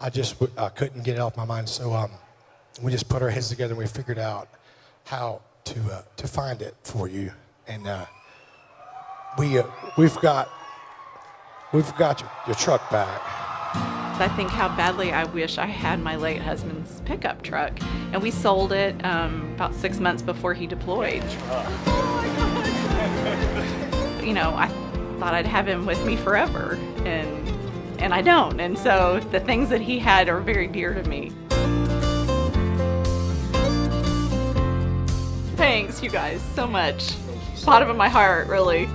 I couldn't get it off my mind. So we just put our heads together and we figured out how to find it for you. And we've got your truck back. I think how badly I wish I had my late husband's pickup truck, and we sold it about 6 months before he deployed. You know, I thought I'd have him with me forever, and I don't. And so the things that he had are very dear to me. Thanks, you guys, so much. Bottom of my heart, really.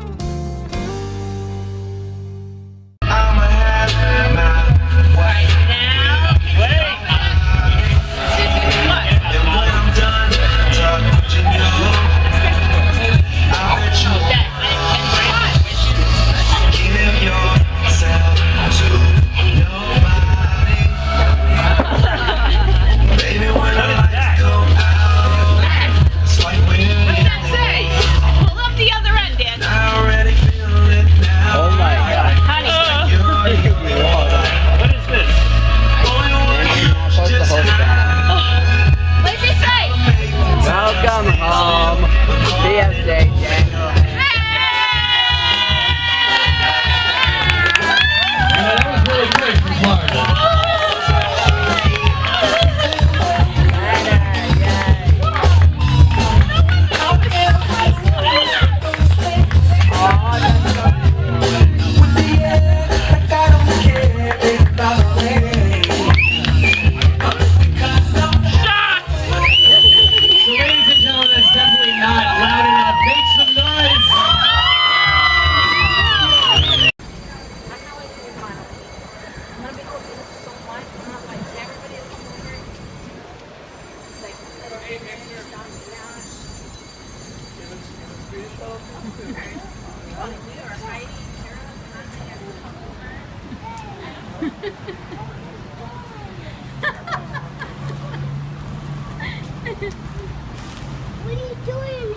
What are you doing?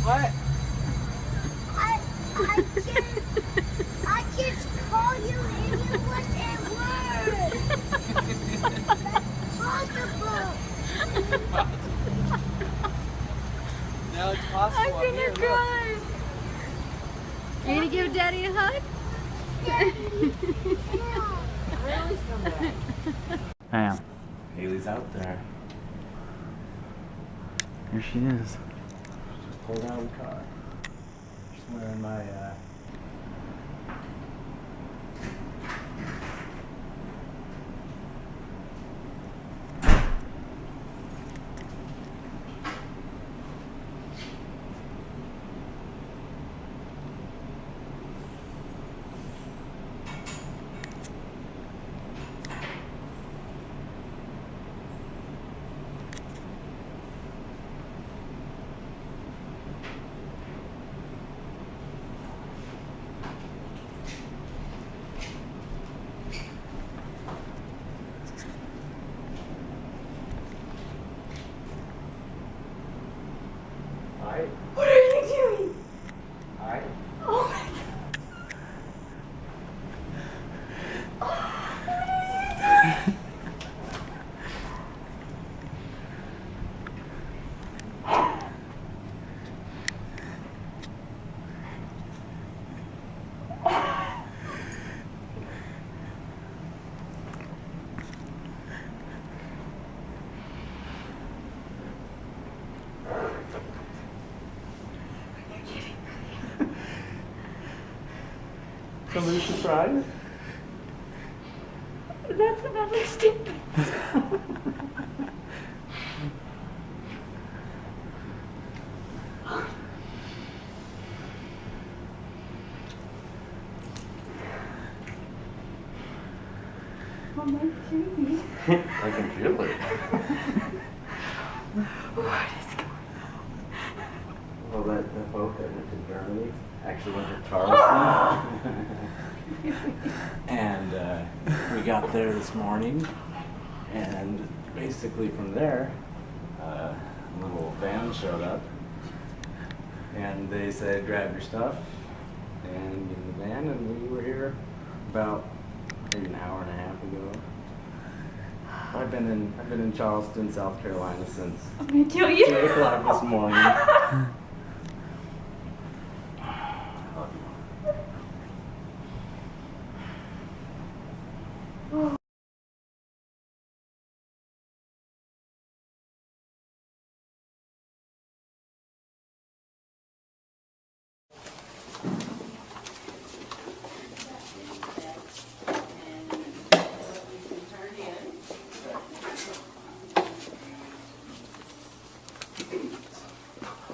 What? I just called you and you wasn't word. That's possible. No, it's possible. I'm gonna cry. You gonna give Daddy a hug? Bam. Haley's out there. Here she is. Just pulled out of the car. She's wearing my Hi. What are you doing? Hi. Oh my God. Oh, Somebody surprised? that's another stupid. Oh my baby. I can feel it. What is going Well, that boat that went to Germany actually went to Charleston. And we got there this morning, and basically from there, a little van showed up, and they said, grab your stuff and get in the van, and we were here about maybe an hour and a half ago. I've been in Charleston, South Carolina since I'm gonna kill you. 2 o'clock this morning. Love you.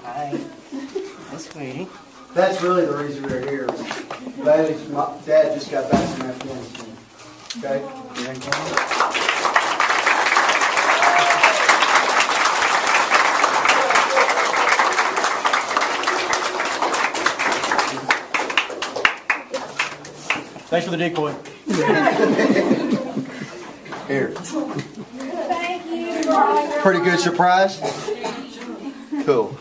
Hi. Hi, sweetie. That's really the reason we're here. My dad just got back from Afghanistan. Okay? You in town? Thanks for the decoy. Here. Pretty good surprise? Cool.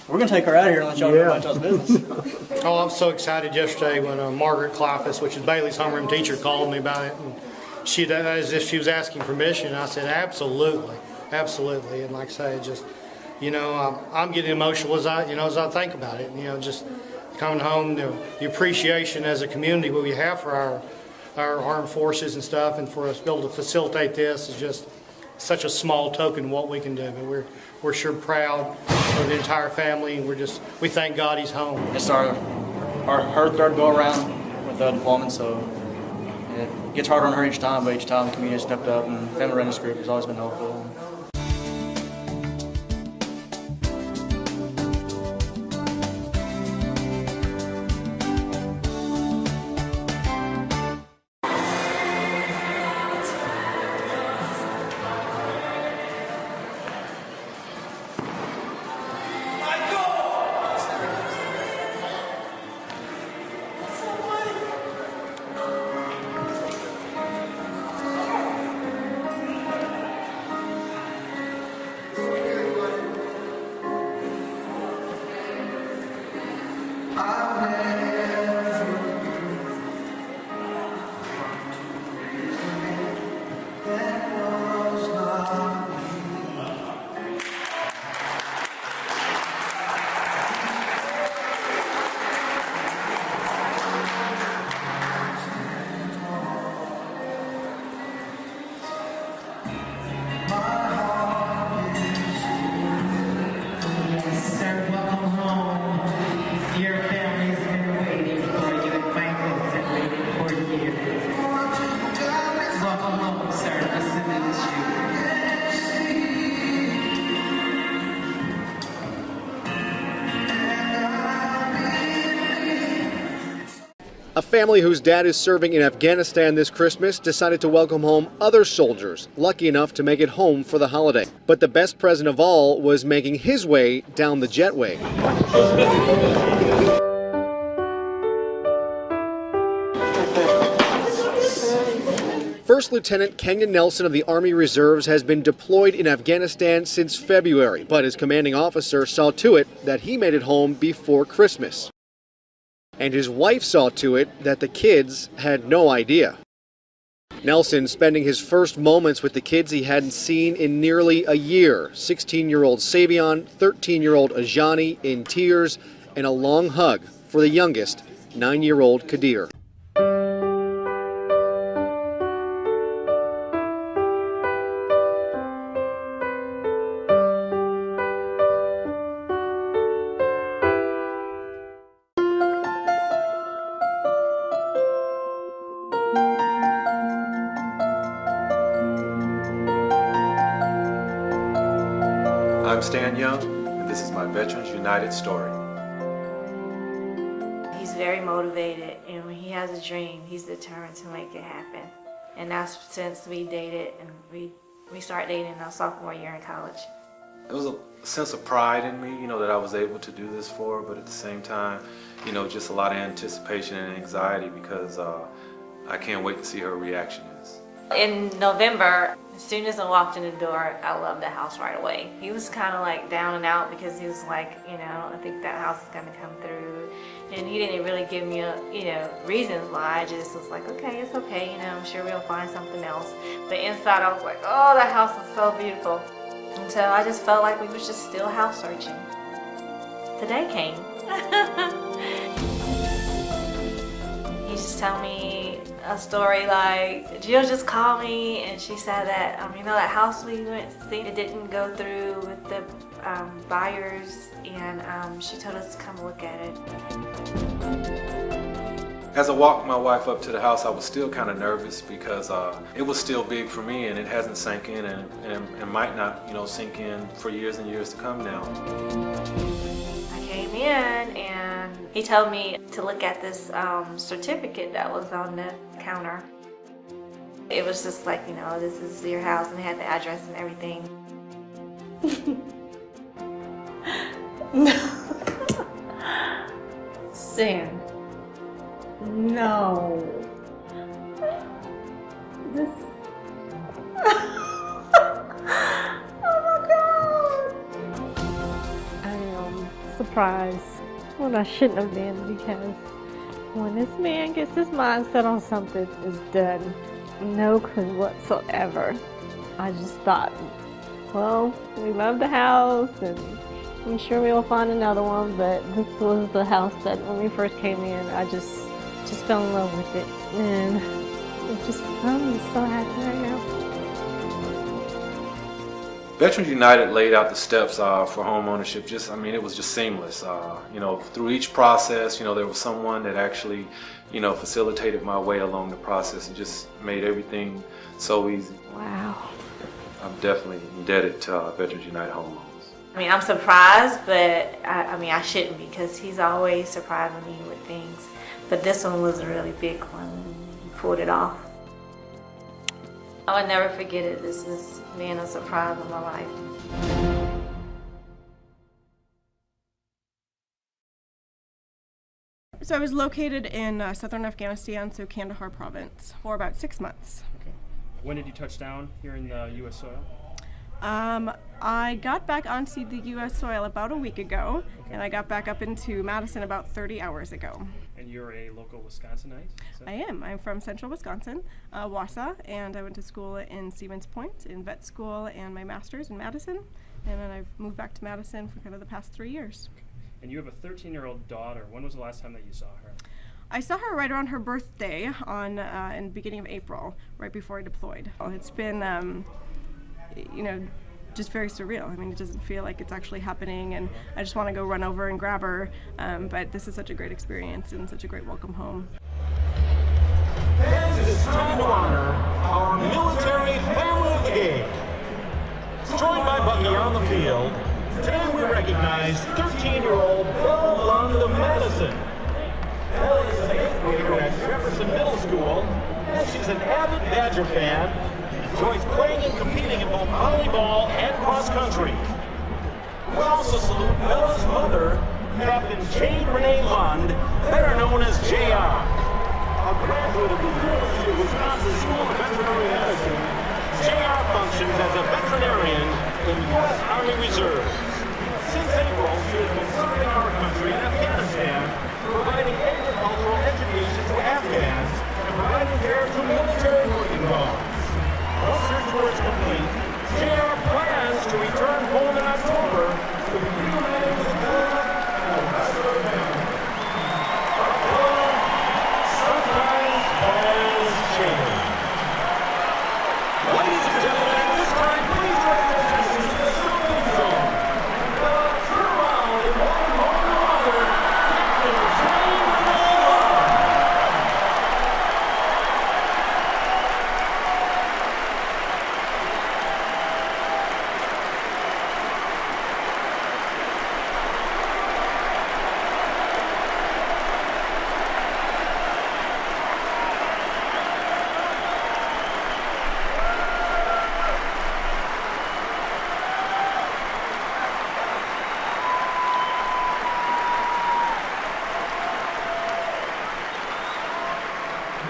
We're gonna take her out of here and let y'all go about y'all's business. Oh, I was so excited yesterday when Margaret Claupas, which is Bailey's homeroom teacher, called me about it. And she, as if she was asking permission. And I said, absolutely, absolutely. And like I say, just, you know, I'm getting emotional as I think about it. You know, just coming home, the appreciation as a community what we have for our armed forces and stuff, and for us to be able to facilitate this is just such a small token of what we can do. But we're sure proud of the entire family, and we thank God he's home. It's her third go around with the deployment, so it gets harder on her each time, but each time the community stepped up, and family readiness group has always been helpful. A family whose dad is serving in Afghanistan this Christmas decided to welcome home other soldiers, lucky enough to make it home for the holiday. But the best present of all was making his way down the jetway. First Lieutenant Kenyon Nelson of the Army Reserves has been deployed in Afghanistan since February, but his commanding officer saw to it that he made it home before Christmas. And his wife saw to it that the kids had no idea. Nelson spending his first moments with the kids he hadn't seen in nearly a year. 16-year-old Savion, 13-year-old Ajani in tears, and a long hug for the youngest, 9-year-old Kadir. I'm Stan Young, and this is my Veterans United story. He's very motivated, and when he has a dream, he's determined to make it happen. And that's since we dated, and we started dating in our sophomore year in college. It was a sense of pride in me, that I was able to do this for her, but at the same time, just a lot of anticipation and anxiety because I can't wait to see her reaction is. In November, as soon as I walked in the door, I loved the house right away. He was kind of like down and out because he was like, I think that house is going to come through. And he didn't really give me, reasons why. I just was like, okay, it's okay, I'm sure we'll find something else. But inside, I was like, oh, that house is so beautiful. And so I just felt like we was just still house searching. Today came. He just told me a story like, Jill just called me and she said that, that house we went to see, it didn't go through with the buyers, and she told us to come look at it. As I walked my wife up to the house, I was still kind of nervous because it was still big for me and it hasn't sank in and might not, sink in for years and years to come now. I came in and he told me to look at this certificate that was on the counter. It was just like, this is your house, and it had the address and everything. Sam. No. This. Oh my God. I am surprised when I shouldn't have been, because when this man gets his mind set on something, it's done. No clue whatsoever. I just thought, well, we love the house and I'm sure we'll find another one, but this was the house that when we first came in, I just fell in love with it, and I'm so happy right now. Veterans United laid out the steps for home ownership. It was just seamless. Through each process, there was someone that actually, facilitated my way along the process and just made everything so easy. Wow. I'm definitely indebted to Veterans United Home Loans. I'm surprised, but I shouldn't be, because he's always surprising me with things. But this one was a really big one. He pulled it off. I would never forget it. This is being a surprise of my life. So I was located in southern Afghanistan, so Kandahar province, for about 6 months. Okay. When did you touch down here in the U.S. soil? I got back onto the U.S. soil about a week ago, and I got back up into Madison about 30 hours ago. And you're a local Wisconsinite? I am. I'm from central Wisconsin, Wausau, and I went to school in Stevens Point, in vet school, and my master's in Madison. And then I've moved back to Madison for kind of the past 3 years. Okay. And you have a 13-year-old daughter. When was the last time that you saw her? I saw her right around her birthday in the beginning of April, right before I deployed. It's been, just very surreal. It doesn't feel like it's actually happening, and I just want to go run over and grab her, but this is such a great experience and such a great welcome home. Fans, it is time to honor our military family of the game. Joined by Bucky on the field, today we recognize 13-year-old Belle Lund of Madison. Belle is an 8th grader at Jefferson Middle School, and she's an avid Badger fan. Enjoys playing and competing in both volleyball and cross country. We also salute Bella's mother, Captain Jane Renee Lund, better known as JR. A graduate of the University of Wisconsin School of Veterinary Medicine, JR functions as a veterinarian in U.S. Army Reserve. Since April, she has been serving our country in Afghanistan, providing agricultural education to Afghans and providing care to military working dogs. Once her tour is complete, JR plans to return home in October to be reunited with Bella and the rest of her family. But Bella sometimes has changed. Ladies and gentlemen, at this time, please direct your attention to the starting zone. And Bella, turn around and welcome home her mother, Captain Jane Renee Lund.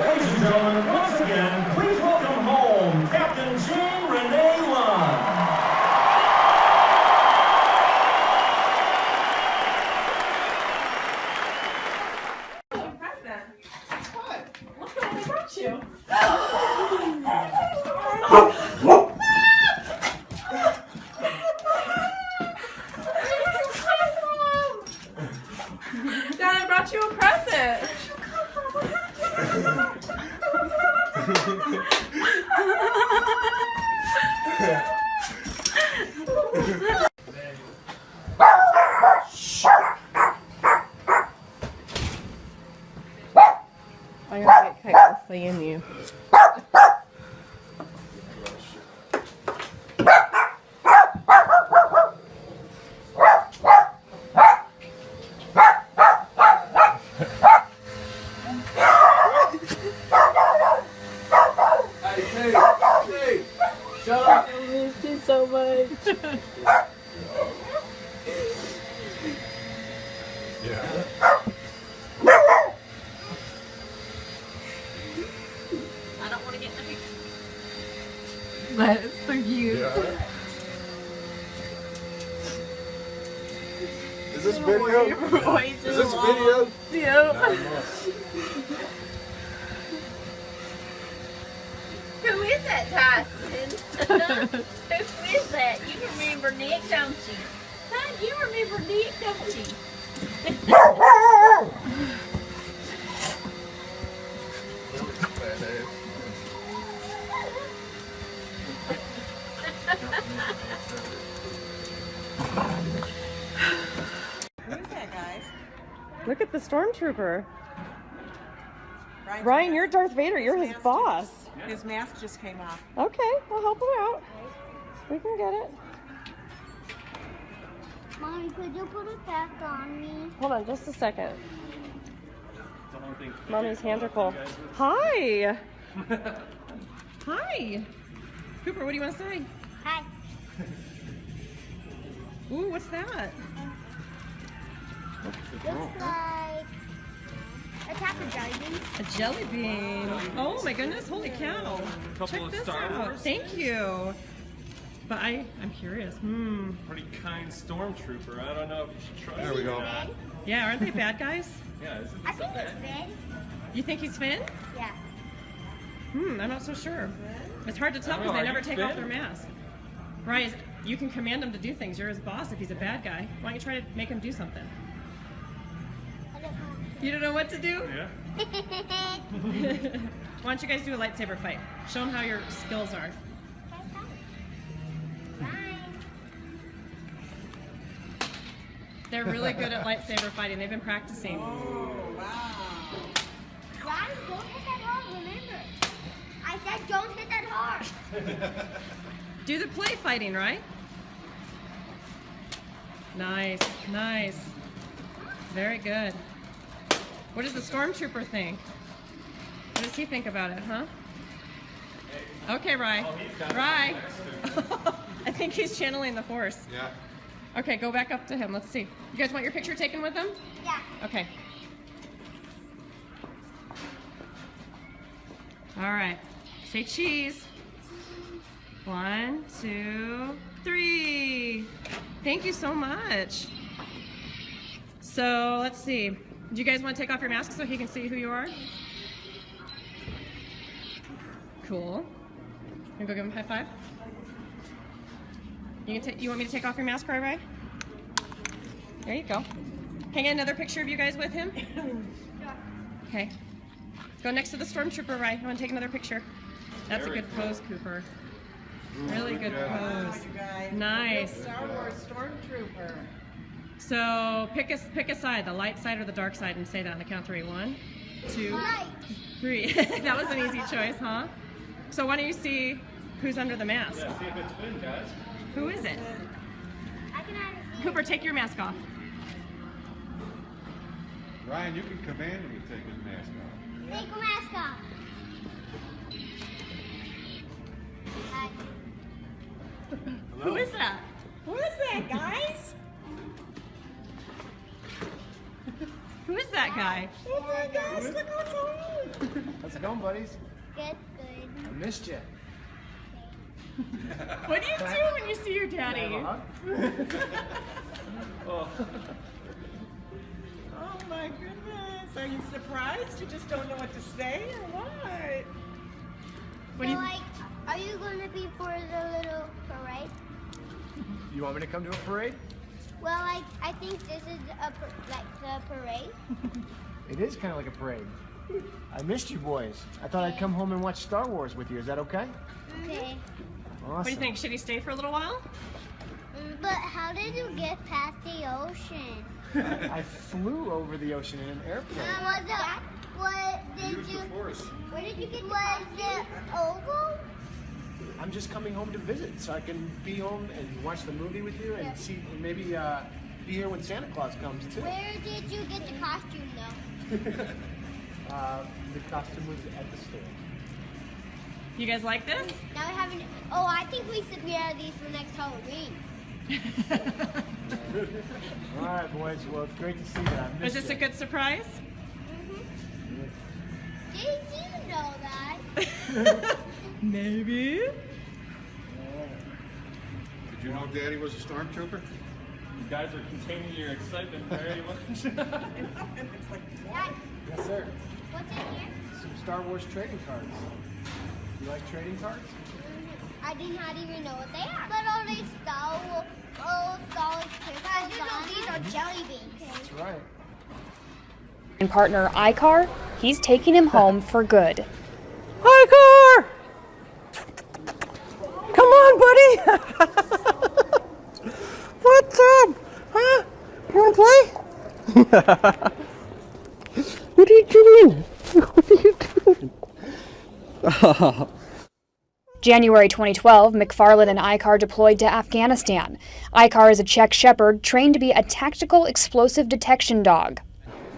Ladies and gentlemen, once again, please welcome home Captain Jean Renee Lund. Dad, I brought you a present. I gotta get Kate seeing you. Shut up. I missed you so much. I don't want to get in the picture. That is so cute. Is this video? Is this video? Yeah. Who is that, Tyson? Who is that? You remember Nick, don't you? Huh? You remember Nick, don't you? Look at the stormtrooper. Ryan, you're Darth Vader. You're his boss. His mask just came off. Okay, we'll help him out. We can get it. Mommy, could you put it back on me? Hold on just a second. Mommy's hands are full. Hi. Hi. Cooper, what do you want to say? Hi. Ooh, what's that? Looks like a type of jelly bean. A jelly bean. Oh my goodness, holy cow. Check this out. Thank you. But I'm curious. Pretty kind stormtrooper. I don't know if you should try. There we go. Yeah, aren't they bad guys? Yeah, I think it's Finn. You think he's Finn? Yeah. I'm not so sure. It's hard to tell because they never take off their mask. Right, you can command him to do things. You're his boss if he's a bad guy. Why don't you try to make him do something? You don't know what to do? Yeah. Why don't you guys do a lightsaber fight? Show them how your skills are. They're really good at lightsaber fighting. They've been practicing. Ryan, don't hit that hard, remember. I said don't hit that hard. Do the play fighting, right? Nice, nice. Very good. What does the stormtrooper think? What does he think about it, huh? Okay, Rye. Rye. I think he's channeling the force. Yeah. Okay, go back up to him. Let's see. You guys want your picture taken with him? Yeah. Okay. All right. Say cheese. 1, 2, 3. Thank you so much. So let's see. Do you guys want to take off your mask so he can see who you are? Cool. Can go give him a high five? You want me to take off your mask, Rai? There you go. Can I get another picture of you guys with him? Okay. Go next to the stormtrooper, Rai. I want to take another picture. That's a good pose, Cooper. Really good pose. Nice. Star Wars Stormtrooper. So pick a side, the light side or the dark side, and say that on the count of 3. 1, 2, 3. That was an easy choice, huh? So why don't you see who's under the mask? Yeah, see if it's Finn, guys. Who is it? I can hardly see. Cooper, take your mask off. Ryan, you can command him to take his mask off. Take a mask off. Hi. Who is that? Who is that, guys? Who is that guy? Oh my gosh, look what's on. How's it going, buddies? Good, good. I missed you. What do you do when you see your daddy? Oh my goodness. Are you surprised? You just don't know what to say or what? So, like, are you going to be for the little parade? You want me to come to a parade? Well, like, I think this is like the parade. It is kind of like a parade. I missed you boys. I thought I'd come home and watch Star Wars with you. Is that okay? Okay. Awesome. What do you think? Should he stay for a little while? But how did you get past the ocean? I flew over the ocean in an airplane. What did you? Where did you get? Was it oval? I'm just coming home to visit, so I can be home and watch the movie with you and see, and maybe be here when Santa Claus comes too. Where did you get the costume though? The costume was at the store. You guys like this? Now we haven't. Oh, I think we should wear these for next Halloween. All right, boys. Well, it's great to see you. I Was missed this you. a good surprise? Did you know that? Maybe. Did you know Daddy was a stormtrooper? You guys are containing your excitement very much. Dad, Yes, sir. what's in here? Some Star Wars trading cards. You like trading cards? I did not even know what they are. But all these Star Wars crystals. You know these are jelly beans. That's right. And partner Icar, he's taking him home for good. Icar! Come on, buddy! What's up? Huh? You wanna play? What are you doing? What are you doing? January 2012, McFarland and Icar deployed to Afghanistan. Icar is a Czech Shepherd trained to be a tactical explosive detection dog.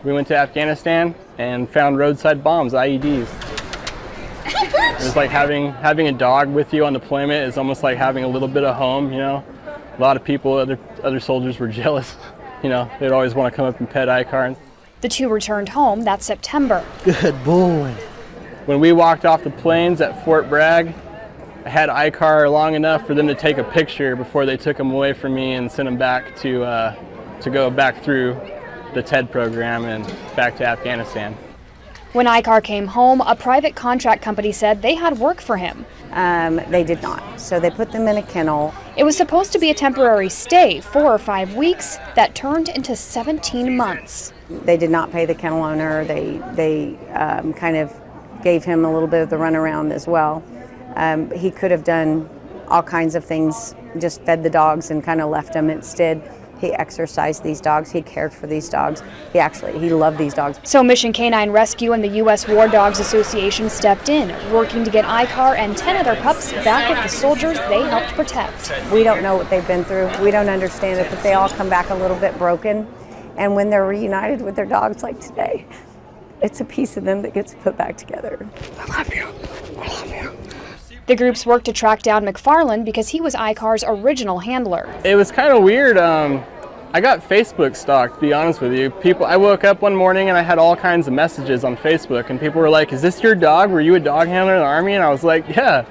We went to Afghanistan and found roadside bombs, IEDs. It was like having a dog with you on deployment is almost like having a little bit of home, you know. A lot of people, other soldiers were jealous. You know, they'd always want to come up and pet Icar. The two returned home that September. Good boy. When we walked off the planes at Fort Bragg, I had Icar long enough for them to take a picture before they took him away from me and sent him back to go back through the TED program and back to Afghanistan. When Icar came home, a private contract company said they had work for him. They did not, so they put them in a kennel. It was supposed to be a temporary stay, 4 or 5 weeks, that turned into 17 months. They did not pay the kennel owner. They kind of gave him a little bit of the runaround as well. He could have done all kinds of things, just fed the dogs and kind of left them. Instead, he exercised these dogs. He cared for these dogs. He loved these dogs. So Mission Canine Rescue and the U.S. War Dogs Association stepped in, working to get Icar and 10 other pups back with the soldiers they helped protect. We don't know what they've been through. We don't understand it, but they all come back a little bit broken. And when they're reunited with their dogs like today, it's a piece of them that gets put back together. I love you. I love you. The groups worked to track down McFarland because he was Icar's original handler. It was kind of weird. I got Facebook stalked, to be honest with you. I woke up one morning and I had all kinds of messages on Facebook, and people were like, "Is this your dog? Were you a dog handler in the Army?" And I was like, "Yeah,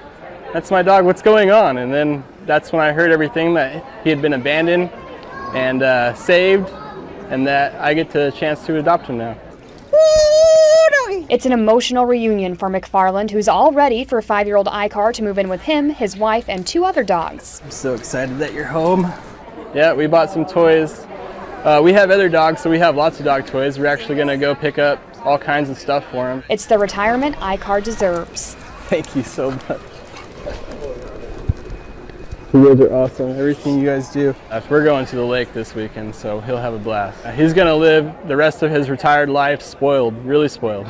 that's my dog. What's going on?" And then that's when I heard everything, that he had been abandoned and saved, and that I get the chance to adopt him now. It's an emotional reunion for McFarland, who's all ready for 5-year-old Icar to move in with him, his wife, and 2 other dogs. I'm so excited that you're home. Yeah, we bought some toys. We have other dogs, so we have lots of dog toys. We're actually going to go pick up all kinds of stuff for him. It's the retirement Icar deserves. Thank you so much. You guys are awesome. Everything you guys do. We're going to the lake this weekend, so he'll have a blast. He's going to live the rest of his retired life spoiled, really spoiled.